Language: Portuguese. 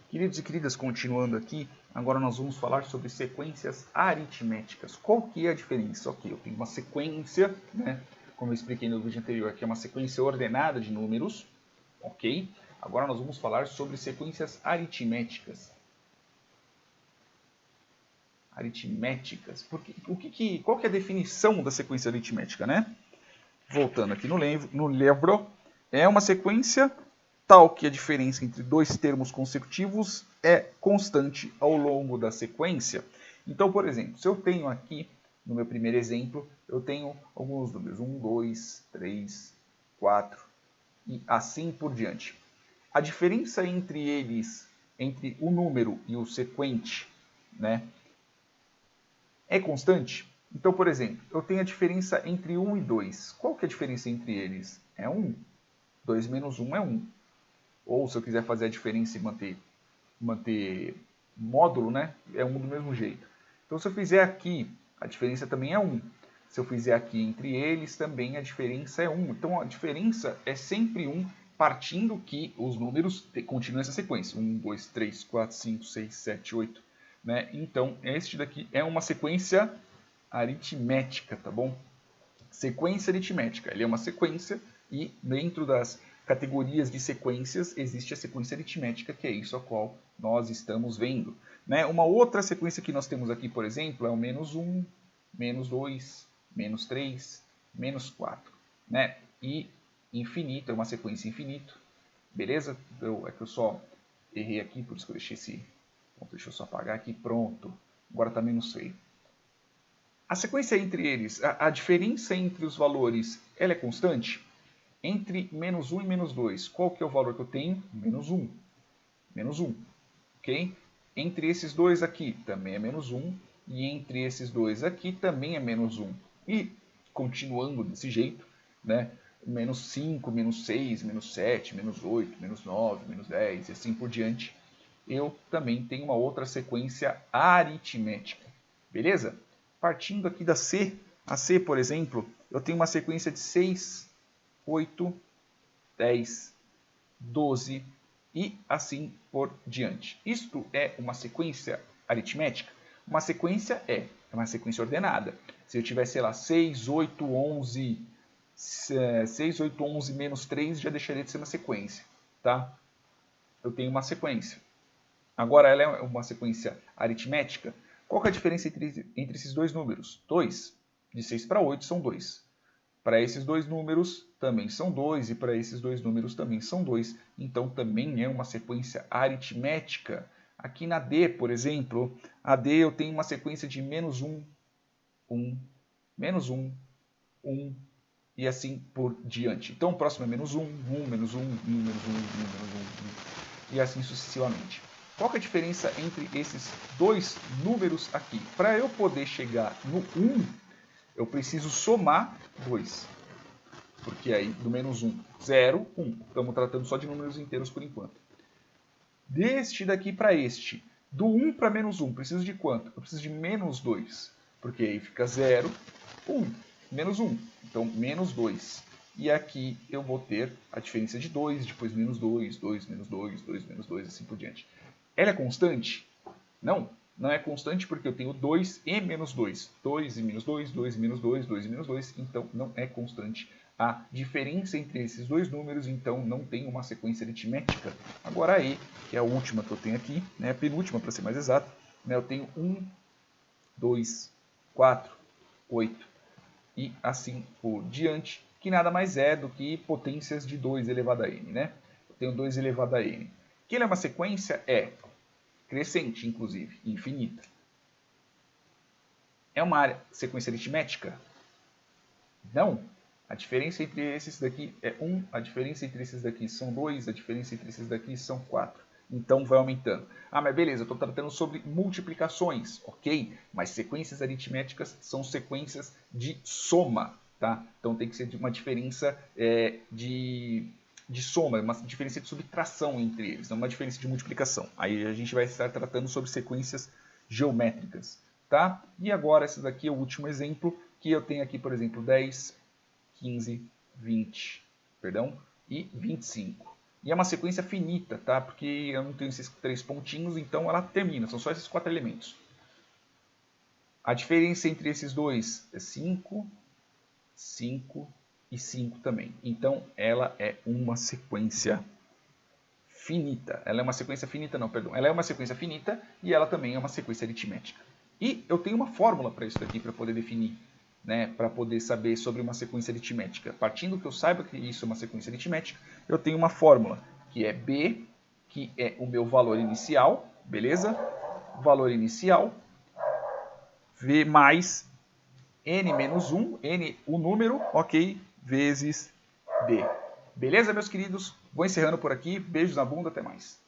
Queridos e queridas, continuando aqui, agora nós vamos falar sobre sequências aritméticas. Qual que é a diferença? Ok, eu tenho uma sequência, né? Como eu expliquei no vídeo anterior, que é uma sequência ordenada de números, ok? Agora nós vamos falar sobre sequências aritméticas. Qual que é a definição da sequência aritmética, né? Voltando aqui no livro, é uma sequência tal que a diferença entre dois termos consecutivos é constante ao longo da sequência. Então, por exemplo, se eu tenho aqui, no meu primeiro exemplo, eu tenho alguns números, 1, 2, 3, 4 e assim por diante. A diferença entre eles, entre o número e o sequente, né, é constante? Então, por exemplo, eu tenho a diferença entre 1 e 2. Qual que é a diferença entre eles? É 1. 2 menos 1 é 1. Ou se eu quiser fazer a diferença e manter módulo, né, é 1 do mesmo jeito. Então, se eu fizer aqui, a diferença também é 1. Se eu fizer aqui entre eles, também a diferença é 1. Então, a diferença é sempre 1, partindo que os números continuem essa sequência. 1, 2, 3, 4, 5, 6, 7, 8. Né? Então, este daqui é uma sequência aritmética, tá bom? Sequência aritmética. Ele é uma sequência e dentro das categorias de sequências existe a sequência aritmética, que é isso a qual nós estamos vendo. Né? Uma outra sequência que nós temos aqui, por exemplo, é o menos 1, menos 2, menos 3, menos 4. Né? E infinito, é uma sequência infinito. Beleza? É que eu só errei aqui, por isso que eu deixei esse... Bom, deixa eu só apagar aqui, pronto. Agora está menos feio. A sequência entre eles, a diferença entre os valores, ela é constante? Entre menos 1 e menos 2, qual que é o valor que eu tenho? Menos 1. Menos 1. Ok? Entre esses dois aqui, também é menos 1. E entre esses dois aqui, também é menos 1. E, continuando desse jeito, né? Menos 5, menos 6, menos 7, menos 8, menos 9, menos 10 e assim por diante. Eu também tenho uma outra sequência aritmética. Beleza? Partindo aqui da C, a C, por exemplo, eu tenho uma sequência de 6, 8, 10, 12 e assim por diante. Isto é uma sequência aritmética? Uma sequência é uma sequência ordenada. Se eu tiver, sei lá, 6, 8, 11, 6, 8, 11 menos 3, já deixaria de ser uma sequência. Tá? Eu tenho uma sequência. Agora, ela é uma sequência aritmética. Qual que é a diferença entre esses dois números? 2. De 6 para 8 são 2. Para esses dois números também são 2 e para esses dois números também são 2. Então também é uma sequência aritmética. Aqui na D, por exemplo, a D eu tenho uma sequência de menos 1, 1, menos 1, 1 e assim por diante. Então o próximo é menos 1, 1, menos 1, 1, menos 1, 1, menos 1, 1 e assim sucessivamente. Qual que é a diferença entre esses dois números aqui? Para eu poder chegar no 1, eu preciso somar 2. Porque aí, do menos 1, 0, 1. Estamos tratando só de números inteiros por enquanto. Deste daqui para este, do 1 para menos 1, preciso de quanto? Eu preciso de menos 2. Porque aí fica 0, 1, menos 1. Então, menos 2. E aqui eu vou ter a diferença de 2, depois menos 2, 2 menos 2, 2 menos 2, assim por diante. Ela é constante? Não, não é constante porque eu tenho 2 e menos 2. 2 e menos 2, 2 e menos 2, 2 e menos 2. Então, não é constante a diferença entre esses dois números. Então, não tem uma sequência aritmética. Agora, a E, que é a última que eu tenho aqui, né, a penúltima para ser mais exato, né, eu tenho 1, 2, 4, 8 e assim por diante, que nada mais é do que potências de 2 elevado a n. Né? Eu tenho 2 elevado a n. Que ele é uma sequência? É crescente, inclusive, infinita. É uma sequência aritmética? Não. A diferença entre esses daqui é 1, a diferença entre esses daqui são 2, a diferença entre esses daqui são 4. Então vai aumentando. Ah, mas beleza, eu estou tratando sobre multiplicações, ok? Mas sequências aritméticas são sequências de soma, tá? Então tem que ser uma diferença de soma, uma diferença de subtração entre eles, não uma diferença de multiplicação. Aí a gente vai estar tratando sobre sequências geométricas, tá? E agora esse daqui é o último exemplo, que eu tenho aqui, por exemplo, 10, 15, 20, perdão, e 25. E é uma sequência finita, tá? Porque eu não tenho esses 3 pontinhos, então ela termina. São só esses 4 elementos. A diferença entre esses dois é 5, 5 e 5 também. Então ela é uma sequência finita. Ela é uma sequência finita, não, perdão. Ela é uma sequência finita e ela também é uma sequência aritmética. E eu tenho uma fórmula para isso daqui, para poder definir, né, para poder saber sobre uma sequência aritmética. Partindo que eu saiba que isso é uma sequência aritmética, eu tenho uma fórmula, que é B, que é o meu valor inicial, beleza? Valor inicial, V mais N menos 1, N o número, ok, vezes D. Beleza, meus queridos? Vou encerrando por aqui. Beijos na bunda, até mais.